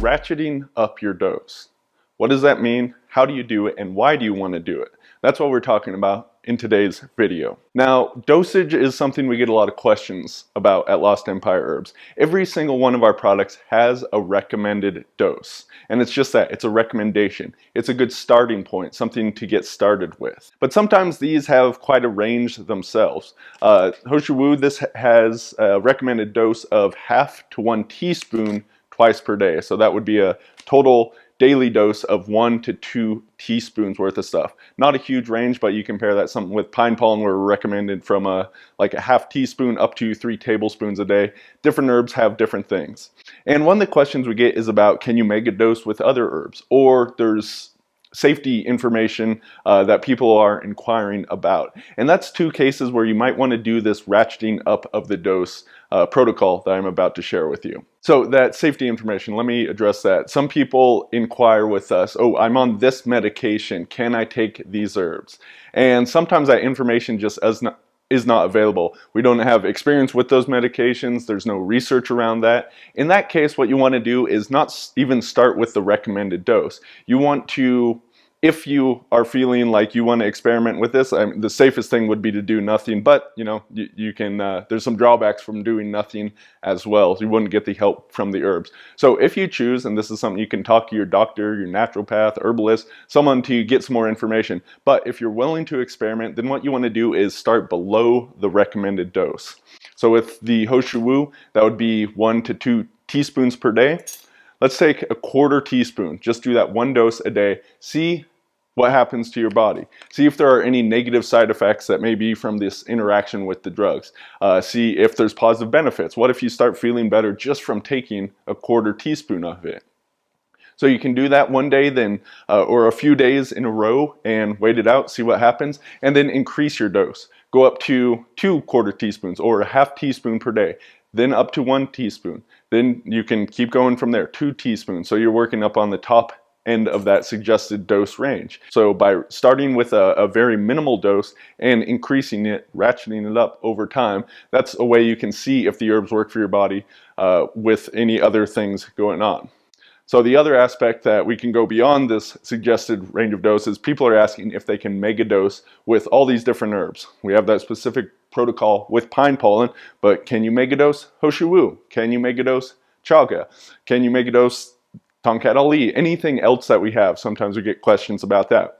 ratcheting up your dose. What does that mean? How do you do it? And why do you want to do it? That's what we're talking about in today's video. Now, dosage is something we get a lot of questions about at Lost Empire Herbs. Every single one of our products has a recommended dose. And it's just that, it's a recommendation. It's a good starting point, something to get started with. But sometimes these have quite a range themselves. Ho Shou Wu, this has a recommended dose of 1/2 to 1 teaspoon twice per day. So that would be a total daily dose of 1 to 2 teaspoons worth of stuff. Not a huge range, but you compare that something with pine pollen where we're recommended from like a 1/2 teaspoon up to 3 tablespoons a day. Different herbs have different things. And one of the questions we get is about, can you mega dose with other herbs? Or there's safety information that people are inquiring about. And that's two cases where you might want to do this ratcheting up of the dose protocol that I'm about to share with you. So that safety information, let me address that. Some people inquire with us, oh, I'm on this medication, can I take these herbs? And sometimes that information just is not available. We don't have experience with those medications. There's no research around that. In that case, what you want to do is not even start with the recommended dose. You want to, if you are feeling like you want to experiment with this, the safest thing would be to do nothing, but you know, you can, there's some drawbacks from doing nothing as well. So you wouldn't get the help from the herbs. So if you choose, and this is something you can talk to your doctor, your naturopath, herbalist, someone to get some more information. But if you're willing to experiment, then what you want to do is start below the recommended dose. So with the Ho Shou Wu, that would be 1 to 2 teaspoons per day. Let's take a 1/4 teaspoon. Just do that one dose a day. See what happens to your body. See if there are any negative side effects that may be from this interaction with the drugs. See if there's positive benefits. What if you start feeling better just from taking a 1/4 teaspoon of it? So you can do that one day then, or a few days in a row and wait it out, see what happens, and then increase your dose. Go up to 2 1/4 teaspoons or a 1/2 teaspoon per day, then up to 1 teaspoon. Then you can keep going from there, 2 teaspoons. So you're working up on the top end of that suggested dose range. So by starting with a very minimal dose and increasing it, ratcheting it up over time, that's a way you can see if the herbs work for your body with any other things going on. So the other aspect that we can go beyond this suggested range of doses, people are asking if they can mega dose with all these different herbs. We have that specific protocol with pine pollen, but can you mega dose Ho Shou Wu? Can you mega dose chaga? Can you mega dose Tongkat Ali? Anything else that we have? Sometimes we get questions about that.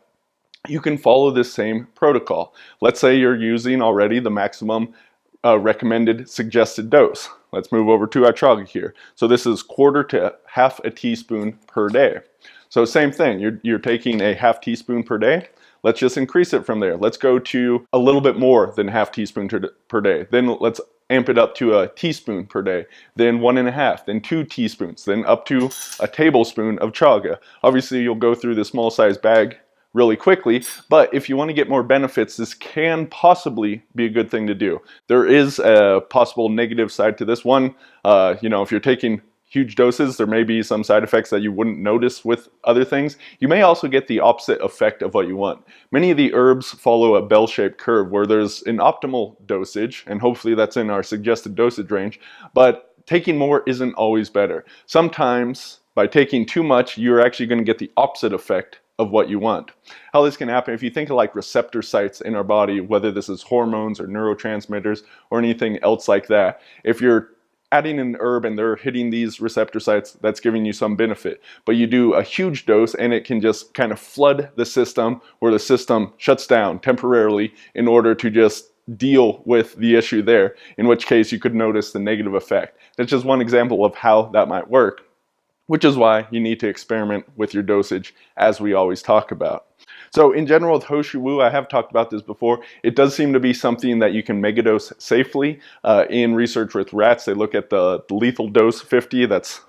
You can follow this same protocol. Let's say you're using already the maximum recommended suggested dose. Let's move over to our chaga here. So this is 1/4 to 1/2 a teaspoon per day. So same thing, you're taking a 1/2 teaspoon per day. Let's just increase it from there. Let's go to a little bit more than 1/2 teaspoon per day. Then let's amp it up to a teaspoon per day, then 1 1/2, then 2 teaspoons, then up to a tablespoon of chaga. Obviously, you'll go through the small size bag really quickly, but if you want to get more benefits, this can possibly be a good thing to do. There is a possible negative side to this one. You know, if you're taking huge doses, there may be some side effects that you wouldn't notice with other things. You may also get the opposite effect of what you want. Many of the herbs follow a bell-shaped curve where there's an optimal dosage, and hopefully that's in our suggested dosage range, but taking more isn't always better. Sometimes by taking too much, you're actually going to get the opposite effect of what you want. How this can happen, if you think of like receptor sites in our body, whether this is hormones or neurotransmitters or anything else like that, if you're adding an herb and they're hitting these receptor sites, that's giving you some benefit. But you do a huge dose and it can just kind of flood the system, where the system shuts down temporarily in order to just deal with the issue there, in which case you could notice the negative effect. That's just one example of how that might work, which is why you need to experiment with your dosage, as we always talk about. So in general with Ho Shou Wu, I have talked about this before, it does seem to be something that you can megadose safely. In research with rats, they look at the lethal dose 50. That's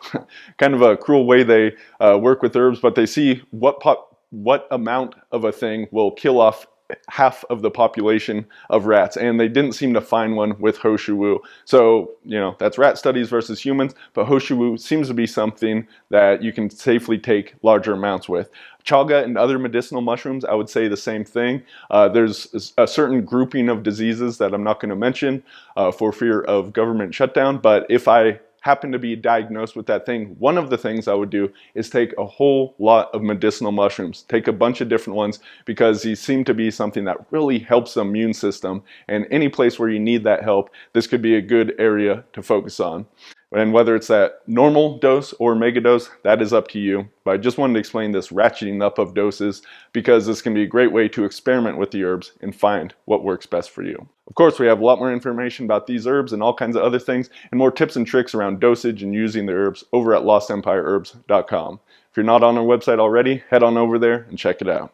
kind of a cruel way they work with herbs, but they see what amount of a thing will kill off half of the population of rats, and they didn't seem to find one with Ho Shou Wu. So, you know, that's rat studies versus humans, but Ho Shou Wu seems to be something that you can safely take larger amounts with. Chaga and other medicinal mushrooms, I would say the same thing. There's a certain grouping of diseases that I'm not going to mention for fear of government shutdown, but if I happen to be diagnosed with that thing, one of the things I would do is take a whole lot of medicinal mushrooms. Take a bunch of different ones because these seem to be something that really helps the immune system. And any place where you need that help, this could be a good area to focus on. And whether it's that normal dose or mega dose, that is up to you. But I just wanted to explain this ratcheting up of doses because this can be a great way to experiment with the herbs and find what works best for you. Of course, we have a lot more information about these herbs and all kinds of other things and more tips and tricks around dosage and using the herbs over at LostEmpireHerbs.com. If you're not on our website already, head on over there and check it out.